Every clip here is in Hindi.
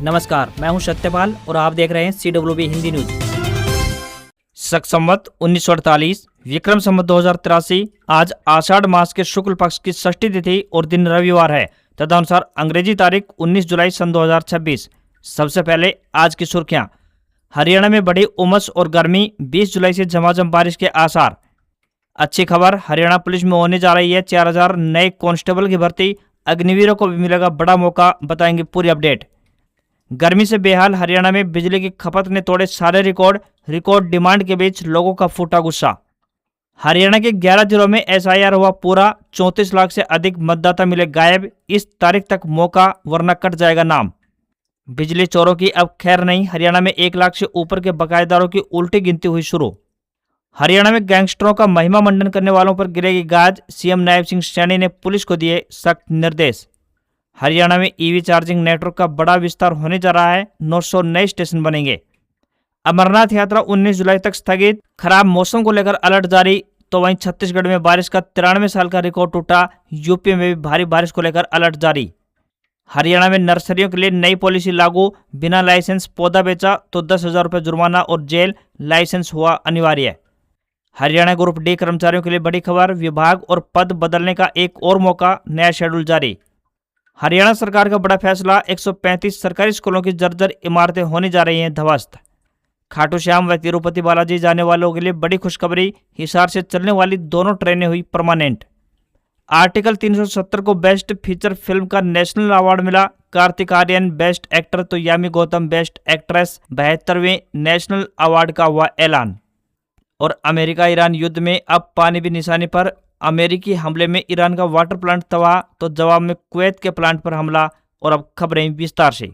नमस्कार, मैं हूं सत्यपाल और आप देख रहे हैं CWB हिंदी न्यूज। शक संवत 1948, विक्रम संवत 2083। आज आषाढ़ मास के शुक्ल पक्ष की षष्ठी तिथि और दिन रविवार है। तदनुसार अंग्रेजी तारीख 19 जुलाई सन 2026। सबसे पहले आज की सुर्खियां। हरियाणा में बढ़ी उमस और गर्मी, 20 जुलाई से झमाझम बारिश के आसार। अच्छी खबर, हरियाणा पुलिस में होने जा रही है 4000 नए कांस्टेबल की भर्ती। अग्निवीरों को भी मिलेगा बड़ा मौका, बताएंगे पूरी अपडेट। गर्मी से बेहाल हरियाणा में बिजली की खपत ने तोड़े सारे रिकॉर्ड डिमांड के बीच लोगों का फूटा गुस्सा। हरियाणा के 11 जिलों में SIR हुआ पूरा, 34 लाख से अधिक मतदाता मिले गायब। इस तारीख तक मौका, वरना कट जाएगा नाम। बिजली चोरों की अब खैर नहीं, हरियाणा में 1 लाख से ऊपर के बकायेदारों की उल्टी गिनती हुई शुरू। हरियाणा में गैंगस्टरों का महिमा मंडन करने वालों पर गिरेगी गाज, CM नायब सिंह सैनी ने पुलिस को दिए सख्त निर्देश। हरियाणा में EV चार्जिंग नेटवर्क का बड़ा विस्तार होने जा रहा है, 900 नए स्टेशन बनेंगे। अमरनाथ यात्रा 19 जुलाई तक स्थगित, खराब मौसम को लेकर अलर्ट जारी। तो वहीं छत्तीसगढ़ में बारिश का 93 साल का रिकॉर्ड टूटा। यूपी में भी भारी बारिश को लेकर अलर्ट जारी। हरियाणा में नर्सरियों के लिए नई पॉलिसी लागू, बिना लाइसेंस पौधा बेचा तो 10,000 रुपये जुर्माना और जेल, लाइसेंस हुआ अनिवार्य। हरियाणा ग्रुप D कर्मचारियों के लिए बड़ी खबर, विभाग और पद बदलने का एक और मौका, नया शेड्यूल जारी। हरियाणा सरकार का बड़ा फैसला, 135 सरकारी स्कूलों की जर्जर इमारतें होने जा रही हैं ध्वस्त। खाटू श्याम व तिरुपति बालाजी जाने वालों के लिए बड़ी खुशखबरी, हिसार से चलने वाली दोनों ट्रेनें हुई परमानेंट। आर्टिकल 370 को बेस्ट फीचर फिल्म का नेशनल अवार्ड मिला। कार्तिक आर्यन बेस्ट एक्टर तो यामी गौतम बेस्ट एक्ट्रेस। 72वें नेशनल अवार्ड का हुआ ऐलान। और अमेरिका ईरान युद्ध में अब पानी भी निशाने पर। अमेरिकी हमले में ईरान का वाटर प्लांट तबाह, तो जवाब में कुवैत के प्लांट पर हमला। और अब खबरें विस्तार से।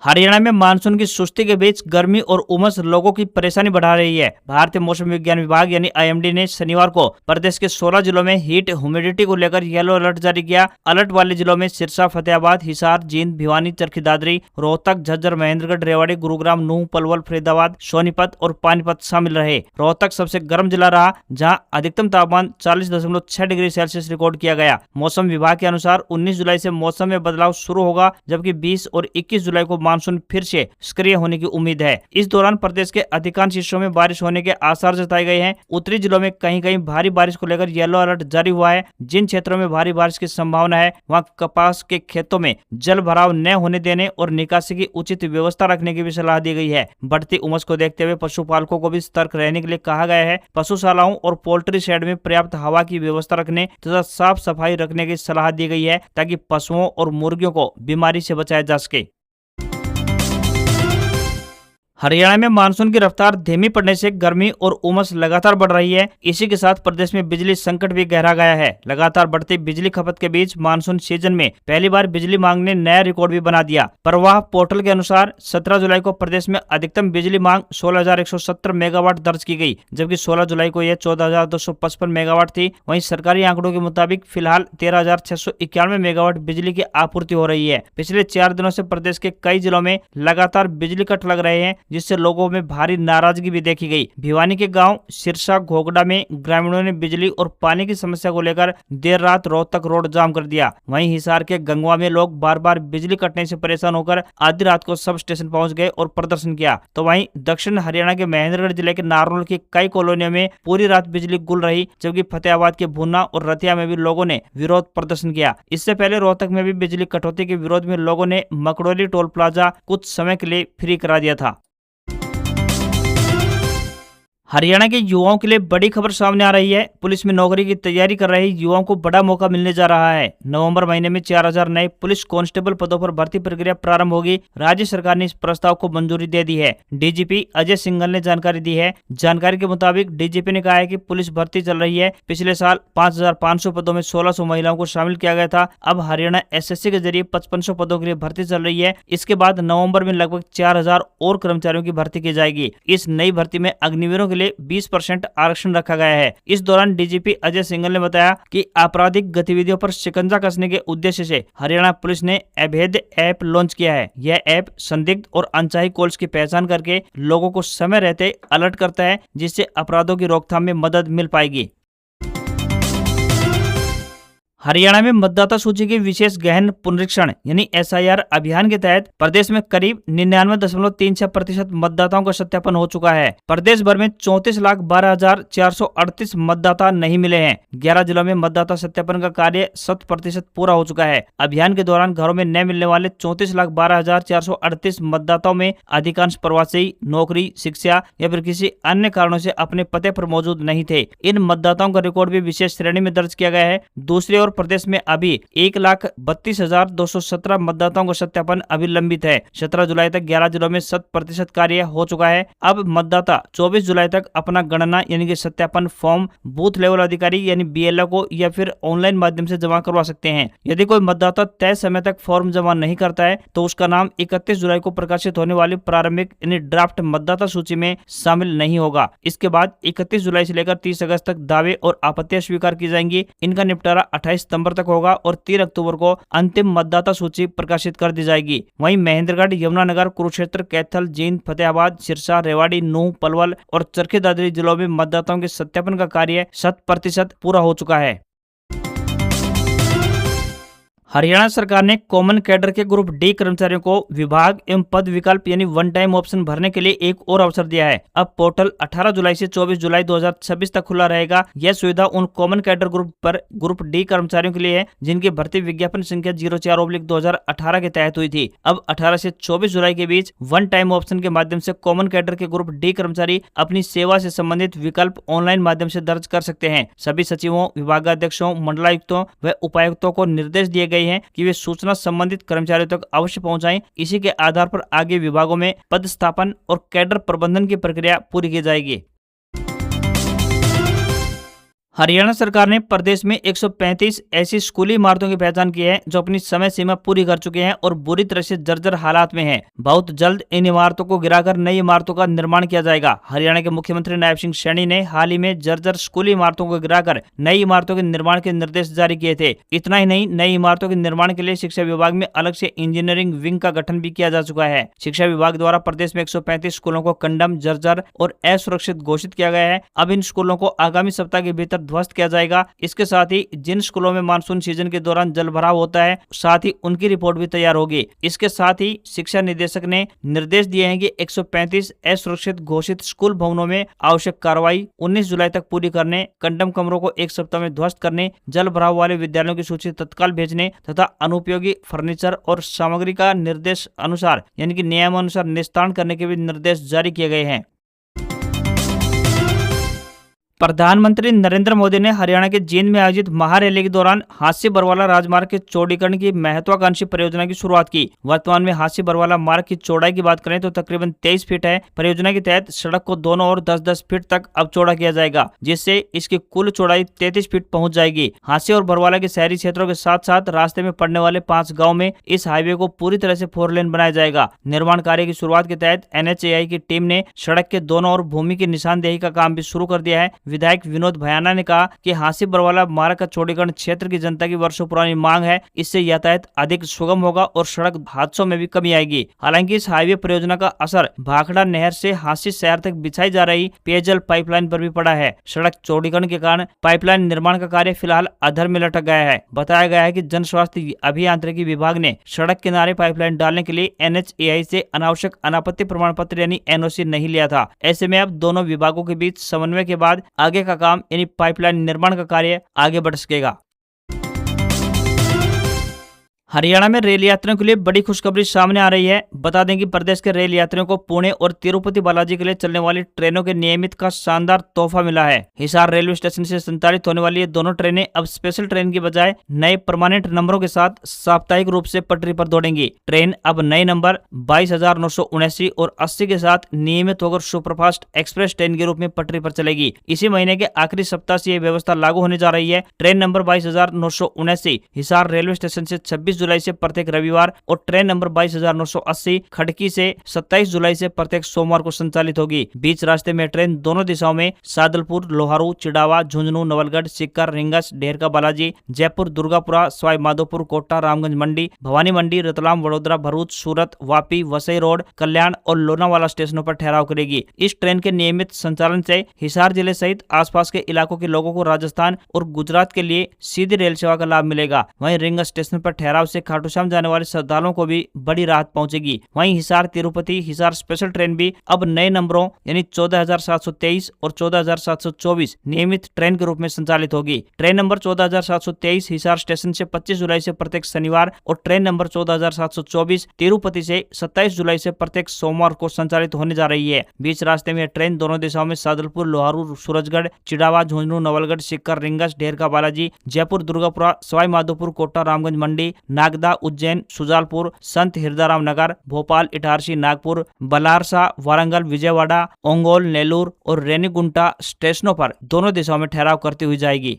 हरियाणा में मानसून की सुस्ती के बीच गर्मी और उमस लोगों की परेशानी बढ़ा रही है। भारतीय मौसम विज्ञान विभाग यानी IMD ने शनिवार को प्रदेश के 16 जिलों में हीट ह्यूमिडिटी को लेकर येलो अलर्ट जारी किया। अलर्ट वाले जिलों में सिरसा, फतेहाबाद, हिसार, जींद, भिवानी, चरखी दादरी, रोहतक, झज्जर, महेंद्रगढ़, रेवाड़ी, गुरुग्राम, नूंह, पलवल, फरीदाबाद, सोनीपत और पानीपत शामिल रहे। रोहतक सबसे गर्म जिला रहा, जहाँ अधिकतम तापमान 40.6 डिग्री सेल्सियस रिकॉर्ड किया गया। मौसम विभाग के अनुसार 19 जुलाई से मौसम में बदलाव शुरू होगा, जबकि 20 और 21 जुलाई को मानसून फिर से सक्रिय होने की उम्मीद है। इस दौरान प्रदेश के अधिकांश हिस्सों में बारिश होने के आसार जताए गए हैं। उत्तरी जिलों में कहीं कहीं भारी बारिश को लेकर येलो अलर्ट जारी हुआ है। जिन क्षेत्रों में भारी बारिश की संभावना है, वहां कपास के खेतों में जल भराव न होने देने और निकासी की उचित व्यवस्था रखने की भी सलाह दी गई है। बढ़ती उमस को देखते हुए पशुपालकों को भी सतर्क रहने के लिए कहा गया है। पशुशालाओं और पोल्ट्री शेड में पर्याप्त हवा की व्यवस्था रखने तथा साफ सफाई रखने की सलाह दी गई है, ताकि पशुओं और मुर्गियों को बीमारी से बचाया जा सके। हरियाणा में मानसून की रफ्तार धीमी पड़ने से गर्मी और उमस लगातार बढ़ रही है। इसी के साथ प्रदेश में बिजली संकट भी गहरा गया है। लगातार बढ़ती बिजली खपत के बीच मानसून सीजन में पहली बार बिजली मांग ने नया रिकॉर्ड भी बना दिया। प्रवाह पोर्टल के अनुसार 17 जुलाई को प्रदेश में अधिकतम बिजली मांग 16,170 मेगावाट दर्ज की गई, जबकि 16 जुलाई को यह 14,255 मेगावाट थी। वहीं सरकारी आंकड़ों के मुताबिक फिलहाल 13,691 मेगावाट बिजली की आपूर्ति हो रही है। पिछले 4 दिनों से प्रदेश के कई जिलों में लगातार बिजली कट लग रहे हैं, जिससे लोगों में भारी नाराजगी भी देखी गई। भिवानी के गांव सिरसा, घोगड़ा में ग्रामीणों ने बिजली और पानी की समस्या को लेकर देर रात रोहतक रोड जाम कर दिया। वहीं हिसार के गंगवा में लोग बार बार बिजली कटने से परेशान होकर आधी रात को सब स्टेशन पहुंच गए और प्रदर्शन किया। तो वहीं दक्षिण हरियाणा के महेंद्रगढ़ जिले के नारनौल की कई कॉलोनियों में पूरी रात बिजली गुल रही, जबकि फतेहाबाद के भुन्ना और रतिया में भी लोगों ने विरोध प्रदर्शन किया। इससे पहले रोहतक में भी बिजली कटौती के विरोध में लोगों ने मकड़ोली टोल प्लाजा कुछ समय के लिए फ्री करा दिया था। हरियाणा के युवाओं के लिए बड़ी खबर सामने आ रही है। पुलिस में नौकरी की तैयारी कर रहे युवाओं को बड़ा मौका मिलने जा रहा है। नवंबर महीने में 4000 नए पुलिस कांस्टेबल पदों पर भर्ती प्रक्रिया प्रारंभ होगी। राज्य सरकार ने इस प्रस्ताव को मंजूरी दे दी है। DGP अजय सिंघल ने जानकारी दी है। जानकारी के मुताबिक DGP ने कहा है कि पुलिस भर्ती चल रही है। पिछले साल 5500 पदों में 1600 महिलाओं को शामिल किया गया था। अब हरियाणा SSC के जरिए 5500 पदों के लिए भर्ती चल रही है। इसके बाद नवम्बर में लगभग 4000 और कर्मचारियों की भर्ती की जाएगी। इस नई भर्ती में अग्निवीरों के लिए 20% आरक्षण रखा गया है। इस दौरान DGP अजय सिंघल ने बताया कि आपराधिक गतिविधियों पर शिकंजा कसने के उद्देश्य से हरियाणा पुलिस ने अभेद ऐप लॉन्च किया है। यह ऐप संदिग्ध और अनचाही कॉल्स की पहचान करके लोगों को समय रहते अलर्ट करता है, जिससे अपराधों की रोकथाम में मदद मिल पाएगी। हरियाणा में मतदाता सूची के विशेष गहन पुनरीक्षण यानी SIR अभियान के तहत प्रदेश में करीब 99.36% मतदाताओं का सत्यापन हो चुका है। प्रदेश भर में 34,12,438 मतदाता नहीं मिले हैं। 11 जिलों में मतदाता सत्यापन का कार्य 100% पूरा हो चुका है। अभियान के दौरान घरों में न मिलने वाले 34,12,438 मतदाताओं में अधिकांश प्रवासी, नौकरी, शिक्षा या फिर किसी अन्य कारणों से अपने पते पर मौजूद नहीं थे। इन मतदाताओं का रिकॉर्ड भी विशेष श्रेणी में दर्ज किया गया है। दूसरी ओर प्रदेश में अभी 1,32,217 मतदाताओं का सत्यापन अभी लंबित है। 17 जुलाई तक 11 जिलों में 100% कार्य हो चुका है। अब मतदाता 24 जुलाई तक अपना गणना यानी कि सत्यापन फॉर्म बूथ लेवल अधिकारी यानी BLO को या फिर ऑनलाइन माध्यम से जमा करवा सकते हैं। यदि कोई मतदाता तय समय तक फॉर्म जमा नहीं करता है तो उसका नाम 31 जुलाई को प्रकाशित होने वाली प्रारंभिक यानी ड्राफ्ट मतदाता सूची में शामिल नहीं होगा। इसके बाद 31 जुलाई से लेकर 30 अगस्त तक दावे और आपत्तियां स्वीकार की जाएंगी। इनका निपटारा 28 सितंबर तक होगा और 3 अक्टूबर को अंतिम मतदाता सूची प्रकाशित कर दी जाएगी। वहीं महेंद्रगढ़, यमुनानगर, कुरुक्षेत्र, कैथल, जींद, फतेहाबाद, सिरसा, रेवाड़ी, नूंह, पलवल और चरखी दादरी जिलों में मतदाताओं के सत्यापन का कार्य 100% पूरा हो चुका है। हरियाणा सरकार ने कॉमन कैडर के ग्रुप डी कर्मचारियों को विभाग एवं पद विकल्प यानी वन टाइम ऑप्शन भरने के लिए एक और अवसर दिया है। अब पोर्टल 18 जुलाई से 24 जुलाई 2026 तक खुला रहेगा। यह सुविधा उन कॉमन कैडर ग्रुप डी कर्मचारियों के लिए है जिनकी भर्ती विज्ञापन संख्या 04/2018 के तहत हुई थी। अब 18 से 24 जुलाई के बीच वन टाइम ऑप्शन के माध्यम से कॉमन कैडर के ग्रुप डी कर्मचारी अपनी सेवा से संबंधित विकल्प ऑनलाइन माध्यम से दर्ज कर सकते हैं। सभी सचिवों, विभागाध्यक्षों, मंडलायुक्तों व उपायुक्तों को निर्देश दिए गए हैं कि वे सूचना संबंधित कर्मचारियों तक अवश्य पहुंचाएं। इसी के आधार पर आगे विभागों में पदस्थापन और कैडर प्रबंधन की प्रक्रिया पूरी की जाएगी। हरियाणा सरकार ने प्रदेश में 135 ऐसी स्कूली इमारतों की पहचान की है जो अपनी समय सीमा पूरी कर चुके हैं और बुरी तरह से जर्जर हालात में हैं। बहुत जल्द इन इमारतों को गिराकर नई इमारतों का निर्माण किया जाएगा। हरियाणा के मुख्यमंत्री नायब सिंह सैनी ने हाल ही में जर्जर स्कूली इमारतों को गिराकर नई इमारतों के निर्माण के निर्देश जारी किए थे। इतना ही नहीं, नई इमारतों के निर्माण के लिए शिक्षा विभाग में अलग से इंजीनियरिंग विंग का गठन भी किया जा चुका है। शिक्षा विभाग द्वारा प्रदेश में 135 स्कूलों को कंडम, जर्जर और असुरक्षित घोषित किया गया है। अब इन स्कूलों को आगामी सप्ताह के भीतर ध्वस्त किया जाएगा। इसके साथ ही जिन स्कूलों में मानसून सीजन के दौरान जल भराव होता है, साथ ही उनकी रिपोर्ट भी तैयार होगी। इसके साथ ही शिक्षा निदेशक ने निर्देश दिए हैं कि 135 असुरक्षित घोषित स्कूल भवनों में आवश्यक कार्रवाई 19 जुलाई तक पूरी करने, कंडम कमरों को 1 सप्ताह में ध्वस्त करने, जल भराव वाले विद्यालयों की सूची तत्काल भेजने तथा अनुपयोगी फर्नीचर और सामग्री का निर्देश अनुसार यानी कि नियमानुसार निस्तारण करने के भी निर्देश जारी किए गए हैं। प्रधानमंत्री नरेंद्र मोदी ने हरियाणा के जींद में आयोजित महारैली के दौरान हांसी बरवाला राजमार्ग के चौड़ीकरण की महत्वाकांक्षी परियोजना की शुरुआत की। वर्तमान में हांसी बरवाला मार्ग की चौड़ाई की बात करें तो तकरीबन 23 फीट है। परियोजना के तहत सड़क को दोनों ओर 10-10 फीट तक अब चौड़ा किया जाएगा, जिससे इसकी कुल चौड़ाई 33 फीट पहुंच जाएगी। हांसी और बरवाला के शहरी क्षेत्रों के साथ साथ रास्ते में पड़ने वाले 5 गाँव में इस हाईवे को पूरी तरह से 4 लेन बनाया जाएगा। निर्माण कार्य की शुरुआत के तहत NHAI की टीम ने सड़क के दोनों ओर भूमि की निशानदेही का काम भी शुरू कर दिया है। विधायक विनोद भयाना ने कहा कि हांसी बरवाला मार्ग का चौड़ीकरण क्षेत्र की जनता की वर्षों पुरानी मांग है। इससे यातायात अधिक सुगम होगा और सड़क हादसों में भी कमी आएगी। हालांकि इस हाईवे परियोजना का असर भाखड़ा नहर से हांसी शहर तक बिछाई जा रही पेयजल पाइपलाइन पर भी पड़ा है। सड़क चौड़ीकरण के कारण पाइपलाइन निर्माण का कार्य फिलहाल अधर में लटक गया है। बताया गया है कि जन स्वास्थ्य अभियांत्रिकी विभाग ने सड़क किनारे पाइपलाइन डालने के लिए NHAI से अनावश्यक अनापत्ति प्रमाण पत्र यानी NOC नहीं लिया था। ऐसे में अब दोनों विभागों के बीच समन्वय के बाद आगे का काम यानी पाइपलाइन निर्माण का कार्य आगे बढ़ सकेगा। हरियाणा में रेल यात्रियों के लिए बड़ी खुशखबरी सामने आ रही है। बता दें कि प्रदेश के रेल यात्रियों को पुणे और तिरुपति बालाजी के लिए चलने वाली ट्रेनों के नियमित का शानदार तोहफा मिला है। हिसार रेलवे स्टेशन से संचालित होने वाली ये दोनों ट्रेनें अब स्पेशल ट्रेन की बजाय नए परमानेंट नंबरों के साथ साप्ताहिक रूप से पटरी पर दौड़ेंगी। ट्रेन अब नए नंबर 22,979 और 80 के साथ नियमित होकर सुपरफास्ट एक्सप्रेस ट्रेन के रूप में पटरी पर चलेगी। इसी महीने के आखिरी सप्ताह से यह व्यवस्था लागू होने जा रही है। Train number 22,979 Hisar railway station से 26 जुलाई से प्रत्येक रविवार और ट्रेन नंबर 22,980 खड़की से 27 जुलाई से प्रत्येक सोमवार को संचालित होगी। बीच रास्ते में ट्रेन दोनों दिशाओं में सादलपुर, लोहारू, चिड़ावा, झुंझुनू, नवलगढ़, सिक्कर, रिंगस, ढेरका बालाजी, जयपुर, दुर्गापुरा, सवाई माधोपुर, कोटा, रामगंज मंडी, भवानी मंडी, रतलाम, वडोदरा, भरूच, सूरत, वापी, वसई रोड, कल्याण और लोनावाला स्टेशनों पर ठहराव करेगी। इस ट्रेन के नियमित संचालन से हिसार जिले सहित आसपास के इलाकों के लोगों को राजस्थान और गुजरात के लिए सीधी रेल सेवा का लाभ मिलेगा। वहीं रिंगस स्टेशन पर ठहराव से खाटूश्याम जाने वाले श्रद्धालुओं को भी बड़ी राहत पहुंचेगी। वहीं हिसार तिरुपति हिसार स्पेशल ट्रेन भी अब नए नंबरों यानी 14,723 और 14,724 नियमित ट्रेन के रूप में संचालित होगी। ट्रेन नंबर 14,723 हिसार स्टेशन से 25 जुलाई से प्रत्येक शनिवार और ट्रेन नंबर 14,724 तिरुपति से 27 जुलाई से प्रत्येक सोमवार को संचालित होने जा रही है। बीच रास्ते में ट्रेन दोनों दिशाओं में सादलपुर, लोहारू, सूरजगढ़, चिड़ावा, झुंझुनू, नवलगढ़, सिक्कर, रिंगस, ढेरका बालाजी, जयपुर, दुर्गापुरा, सवाई माधोपुर, कोटा, रामगंज मंडी, नागदा, उज्जैन, सुजालपुर, संत हिरदाराम नगर, भोपाल, इटारसी, नागपुर, बलारसा, वारंगल, विजयवाड़ा, ओंगोल, नेल्लूर और रेनीगुंटा स्टेशनों पर दोनों दिशाओं में ठहराव करती हुई जाएगी।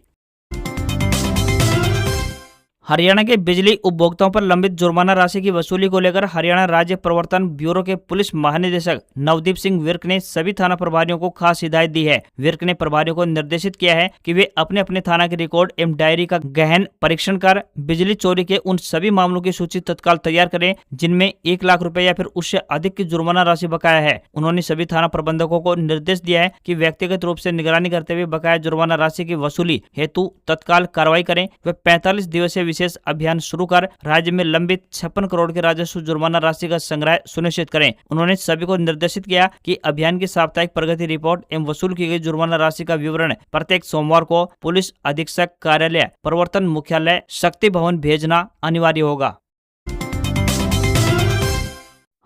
हरियाणा के बिजली उपभोक्ताओं पर लंबित जुर्माना राशि की वसूली को लेकर हरियाणा राज्य प्रवर्तन ब्यूरो के पुलिस महानिदेशक नवदीप सिंह विर्क ने सभी थाना प्रभारियों को खास हिदायत दी है। विर्क ने प्रभारियों को निर्देशित किया है कि वे अपने अपने थाना के रिकॉर्ड एवं डायरी का गहन परीक्षण कर बिजली चोरी के उन सभी मामलों की सूची तत्काल तैयार करें जिनमें 1 लाख रुपए या फिर उससे अधिक की जुर्माना राशि बकाया है। उन्होंने सभी थाना प्रबंधकों को निर्देश दिया है कि व्यक्तिगत रूप से निगरानी करते हुए बकाया जुर्माना राशि की वसूली हेतु तत्काल कार्रवाई करें। वे 45 दिवसीय विशेष अभियान शुरू कर राज्य में लंबित 56 करोड़ के राजस्व जुर्माना राशि का संग्रह सुनिश्चित करें। उन्होंने सभी को निर्देशित किया कि अभियान की साप्ताहिक प्रगति रिपोर्ट एवं वसूल की गई जुर्माना राशि का विवरण प्रत्येक सोमवार को पुलिस अधीक्षक कार्यालय प्रवर्तन मुख्यालय शक्ति भवन भेजना अनिवार्य होगा।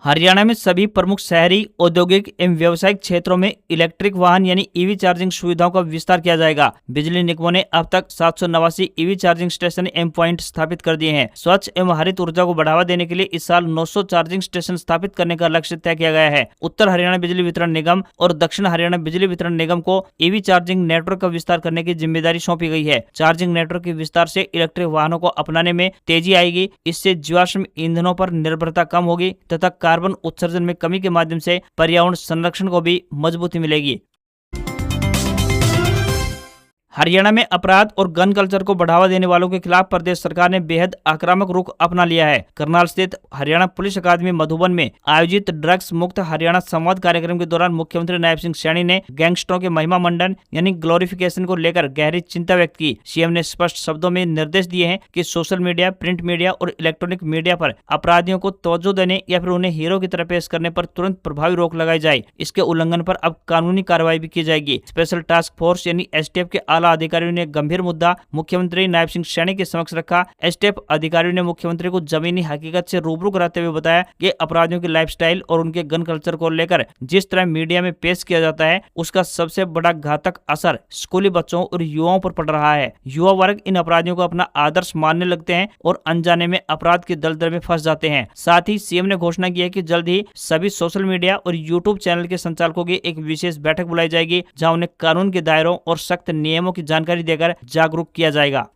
हरियाणा में सभी प्रमुख शहरी औद्योगिक एवं व्यावसायिक क्षेत्रों में इलेक्ट्रिक वाहन यानी ईवी चार्जिंग सुविधाओं का विस्तार किया जाएगा। बिजली निगमों ने अब तक 789 ईवी चार्जिंग स्टेशन एवं पॉइंट स्थापित कर दिए हैं। स्वच्छ एवं हरित ऊर्जा को बढ़ावा देने के लिए इस साल 900 चार्जिंग स्टेशन स्थापित करने का लक्ष्य तय किया गया है। उत्तर हरियाणा बिजली वितरण निगम और दक्षिण हरियाणा बिजली वितरण निगम को ईवी चार्जिंग नेटवर्क का विस्तार करने की जिम्मेदारी सौंपी गई है। चार्जिंग नेटवर्क के विस्तार से इलेक्ट्रिक वाहनों को अपनाने में तेजी आएगी। इससे जीवाश्म ईंधनों पर निर्भरता कम होगी तथा कार्बन उत्सर्जन में कमी के माध्यम से पर्यावरण संरक्षण को भी मजबूती मिलेगी। हरियाणा में अपराध और गन कल्चर को बढ़ावा देने वालों के खिलाफ प्रदेश सरकार ने बेहद आक्रामक रुख अपना लिया है। करनाल स्थित हरियाणा पुलिस अकादमी मधुबन में आयोजित ड्रग्स मुक्त हरियाणा संवाद कार्यक्रम के दौरान मुख्यमंत्री नायब सिंह सैनी ने गैंगस्टरों के महिमा मंडन यानी ग्लोरिफिकेशन को लेकर गहरी चिंता व्यक्त की। सीएम ने स्पष्ट शब्दों में निर्देश दिए हैं कि सोशल मीडिया, प्रिंट मीडिया और इलेक्ट्रॉनिक मीडिया पर अपराधियों को तवज्जो देने या फिर उन्हें हीरो की तरह पेश करने पर तुरंत प्रभावी रोक लगाई जाए। इसके उल्लंघन पर अब कानूनी कार्रवाई भी की जाएगी। स्पेशल टास्क फोर्स यानी एसटीएफ के आला अधिकारियों ने गंभीर मुद्दा मुख्यमंत्री नायब सिंह सैनी के समक्ष रखा। एसटीएफ अधिकारियों ने मुख्यमंत्री को जमीनी हकीकत से रूबरू कराते हुए बताया कि अपराधियों के लाइफस्टाइल और उनके गन कल्चर को लेकर जिस तरह मीडिया में पेश किया जाता है उसका सबसे बड़ा घातक असर स्कूली बच्चों और युवाओं पर पड़ रहा है। युवा वर्ग इन अपराधियों को अपना आदर्श मानने लगते हैं और अनजाने में अपराध के दलदल में फंस जाते हैं। साथ ही सीएम ने घोषणा की है कि जल्द ही सभी सोशल मीडिया और यूट्यूब चैनल के संचालकों की एक विशेष बैठक बुलाई जाएगी जहां उन्हें कानून के दायरों और सख्त नियमों की जानकारी देकर जागरूक किया जाएगा।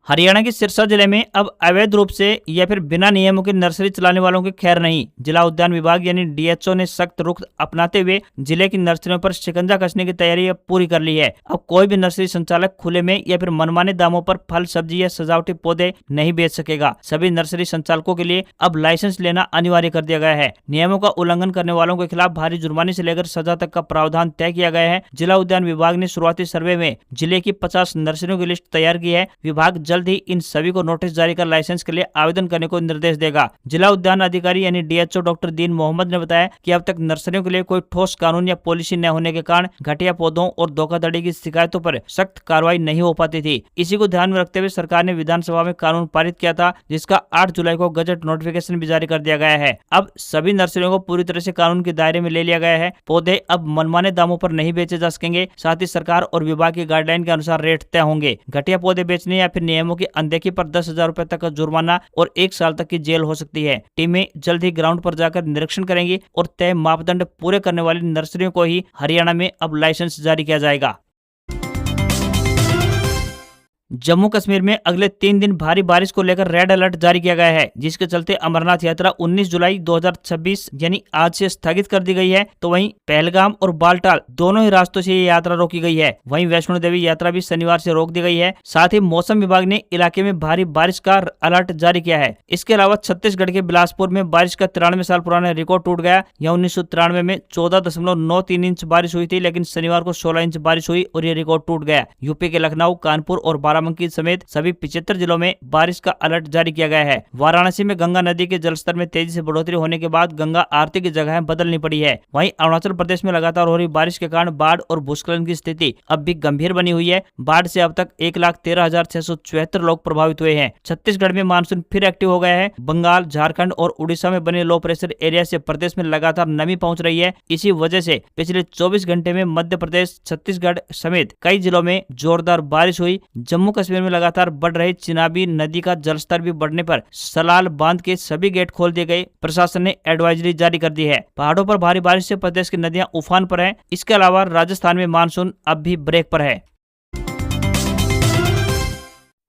हरियाणा के सिरसा जिले में अब अवैध रूप से या फिर बिना नियमों के नर्सरी चलाने वालों की खैर नहीं। जिला उद्यान विभाग यानी डीएचओ ने सख्त रुख अपनाते हुए जिले की नर्सरियों पर शिकंजा कसने की तैयारी पूरी कर ली है। अब कोई भी नर्सरी संचालक खुले में या फिर मनमाने दामों पर फल, सब्जी या सजावटी पौधे नहीं बेच सकेगा। सभी नर्सरी संचालकों के लिए अब लाइसेंस लेना अनिवार्य कर दिया गया है। नियमों का उल्लंघन करने वालों के खिलाफ भारी जुर्माने से लेकर सजा तक का प्रावधान तय किया गया है। जिला उद्यान विभाग ने शुरुआती सर्वे में जिले की 50 नर्सरियों की लिस्ट तैयार की है। विभाग जल्द ही इन सभी को नोटिस जारी कर लाइसेंस के लिए आवेदन करने को निर्देश देगा। जिला उद्यान अधिकारी यानी डीएचओ डॉक्टर दीन मोहम्मद ने बताया कि अब तक नर्सरियों के लिए कोई ठोस कानून या पॉलिसी न होने के कारण घटिया पौधों और धोखाधड़ी की शिकायतों पर सख्त कार्रवाई नहीं हो पाती थी। इसी को ध्यान में रखते हुए सरकार ने विधानसभा में कानून पारित किया था जिसका 8 जुलाई को गजट नोटिफिकेशन भी जारी कर दिया गया है। अब सभी नर्सरियों को पूरी तरह से कानून के दायरे में ले लिया गया है। पौधे अब मनमाने दामों पर नहीं बेचे जा सकेंगे। साथ ही सरकार और विभाग की गाइडलाइन के अनुसार रेट तय होंगे। घटिया पौधे बेचने या फिर नियमों की अनदेखी पर 10,000 रुपए तक का जुर्माना और 1 साल तक की जेल हो सकती है। टीमें जल्द ही ग्राउंड पर जाकर निरीक्षण करेंगी और तय मापदंड पूरे करने वाली नर्सरियों को ही हरियाणा में अब लाइसेंस जारी किया जाएगा। जम्मू कश्मीर में अगले 3 दिन भारी बारिश को लेकर रेड अलर्ट जारी किया गया है, जिसके चलते अमरनाथ यात्रा 19 जुलाई 2026 यानी आज से स्थगित कर दी गई है। तो वहीं पहलगाम और बालटाल दोनों ही रास्तों से ये यात्रा रोकी गई है। वहीं वैष्णो देवी यात्रा भी शनिवार से रोक दी गई है। साथ ही मौसम विभाग ने इलाके में भारी बारिश का अलर्ट जारी किया है। इसके अलावा छत्तीसगढ़ के बिलासपुर में बारिश का 93 साल पुराना रिकॉर्ड टूट गया। यह 1993 में 14.93 इंच बारिश हुई थी, लेकिन शनिवार को 16 इंच बारिश हुई और ये रिकॉर्ड टूट गया। यूपी के लखनऊ, कानपुर और बाराबंकी समेत सभी 75 जिलों में बारिश का अलर्ट जारी किया गया है। वाराणसी में गंगा नदी के जलस्तर में तेजी से बढ़ोतरी होने के बाद गंगा आरती की जगहें बदलनी पड़ी है। वहीं अरुणाचल प्रदेश में लगातार हो रही बारिश के कारण बाढ़ और भूस्खलन की स्थिति अब भी गंभीर बनी हुई है। बाढ़ से अब तक 1,13,674 लोग प्रभावित हुए हैं। छत्तीसगढ़ में मानसून फिर एक्टिव हो गया है। बंगाल, झारखंड और उड़ीसा में बने लो प्रेशर एरिया से प्रदेश में लगातार नमी पहुंच रही है। इसी वजह से पिछले 24 घंटे में मध्य प्रदेश, छत्तीसगढ़ समेत कई जिलों में जोरदार बारिश हुई। जम्मू कश्मीर में लगातार बढ़ रही चिनाबी नदी का जलस्तर भी बढ़ने पर सलाल बांध के सभी गेट खोल दिए गए। प्रशासन ने एडवाइजरी जारी कर दी है। पहाड़ों पर भारी बारिश से प्रदेश की नदियां उफान पर हैं। इसके अलावा राजस्थान में मानसून अब भी ब्रेक पर है।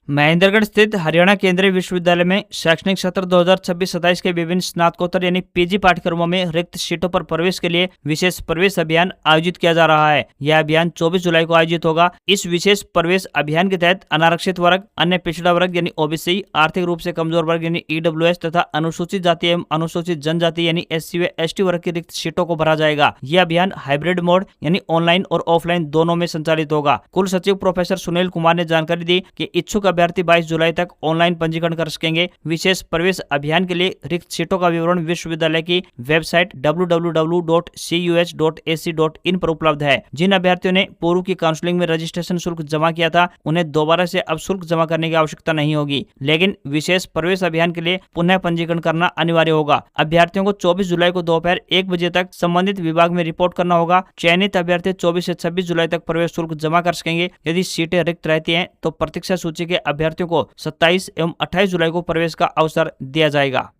महेंद्रगढ़ स्थित हरियाणा केंद्रीय विश्वविद्यालय में शैक्षणिक सत्र 2026-27 के विभिन्न स्नातकोत्तर यानी पीजी पाठ्यक्रमों में रिक्त सीटों पर प्रवेश के लिए विशेष प्रवेश अभियान आयोजित किया जा रहा है। यह अभियान 24 जुलाई को आयोजित होगा। इस विशेष प्रवेश अभियान के तहत अनारक्षित वर्ग, अन्य पिछड़ा वर्ग यानी ओबीसी, आर्थिक रूप से कमजोर वर्ग यानी ईडब्ल्यूएस तथा अनुसूचित जाति एवं अनुसूचित जनजाति यानी एससी व एसटी वर्ग की रिक्त सीटों को भरा जाएगा। यह अभियान हाइब्रिड मोड यानी ऑनलाइन और ऑफलाइन दोनों में संचालित होगा। कुल सचिव प्रोफेसर सुनील कुमार ने जानकारी दी कि इच्छुक अभ्यर्थी 22 जुलाई तक ऑनलाइन पंजीकरण कर सकेंगे। विशेष प्रवेश अभियान के लिए रिक्त सीटों का विवरण विश्वविद्यालय की वेबसाइट www.cuh.ac.in पर उपलब्ध है। जिन अभ्यर्थियों ने पूर्व की काउंसलिंग में रजिस्ट्रेशन शुल्क जमा किया था, उन्हें दोबारा से अब शुल्क जमा करने की आवश्यकता नहीं होगी, लेकिन विशेष प्रवेश अभियान के लिए पुनः पंजीकरण करना अनिवार्य होगा। अभ्यर्थियों को 24 जुलाई को दोपहर 1 बजे तक संबंधित विभाग में रिपोर्ट करना होगा। चयनित अभ्यर्थी 24 से 26 जुलाई तक प्रवेश शुल्क जमा कर सकेंगे। यदि सीटें रिक्त रहती हैं तो प्रतीक्षा सूची के अभ्यर्थियों को 27 एवं 28 जुलाई को प्रवेश का अवसर दिया जाएगा।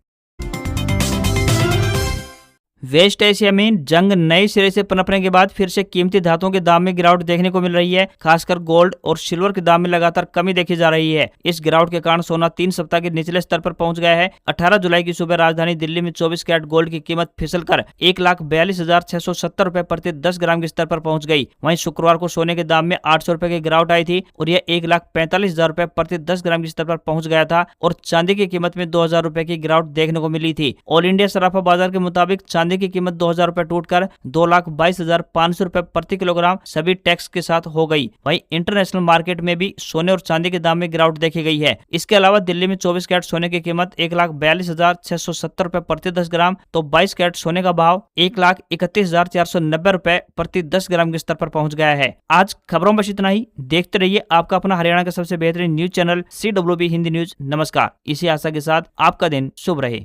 वेस्ट एशिया में जंग नए सिरे से पनपने के बाद फिर से कीमती धातुओं के दाम में गिरावट देखने को मिल रही है। खासकर गोल्ड और सिल्वर के दाम में लगातार कमी देखी जा रही है। इस गिरावट के कारण सोना 3 सप्ताह के निचले स्तर पर पहुंच गया है। 18 जुलाई की सुबह राजधानी दिल्ली में 24 कैरेट गोल्ड की कीमत फिसलकर 1,42,670 रुपए प्रति 10 ग्राम के स्तर पर पहुंच गई। वहीं शुक्रवार को सोने के दाम में 800 रुपए की गिरावट आई थी और यह 1,45,000 रुपए प्रति 10 ग्राम के स्तर पर पहुंच गया था। और चांदी की कीमत में 2,000 रुपए की गिरावट देखने को मिली थी। ऑल इंडिया सराफा बाजार के मुताबिक चांदी की कीमत 2,000 रुपए टूटकर 2,22,500 रुपए प्रति किलोग्राम सभी टैक्स के साथ हो गई। वहीं इंटरनेशनल मार्केट में भी सोने और चांदी के दाम में गिरावट देखी गई है। इसके अलावा दिल्ली में 24 कैरेट सोने की कीमत 1,42,670 रुपए प्रति 10 ग्राम तो 22 कैरेट सोने का भाव 1,31,490 रुपए प्रति 10 ग्राम के स्तर पर पहुंच गया है। आज खबरों में बस इतना ही। देखते रहिए आपका अपना हरियाणा का सबसे बेहतरीन news channel CWB Hindi news. नमस्कार। इसी आशा के साथ आपका दिन शुभ रहे।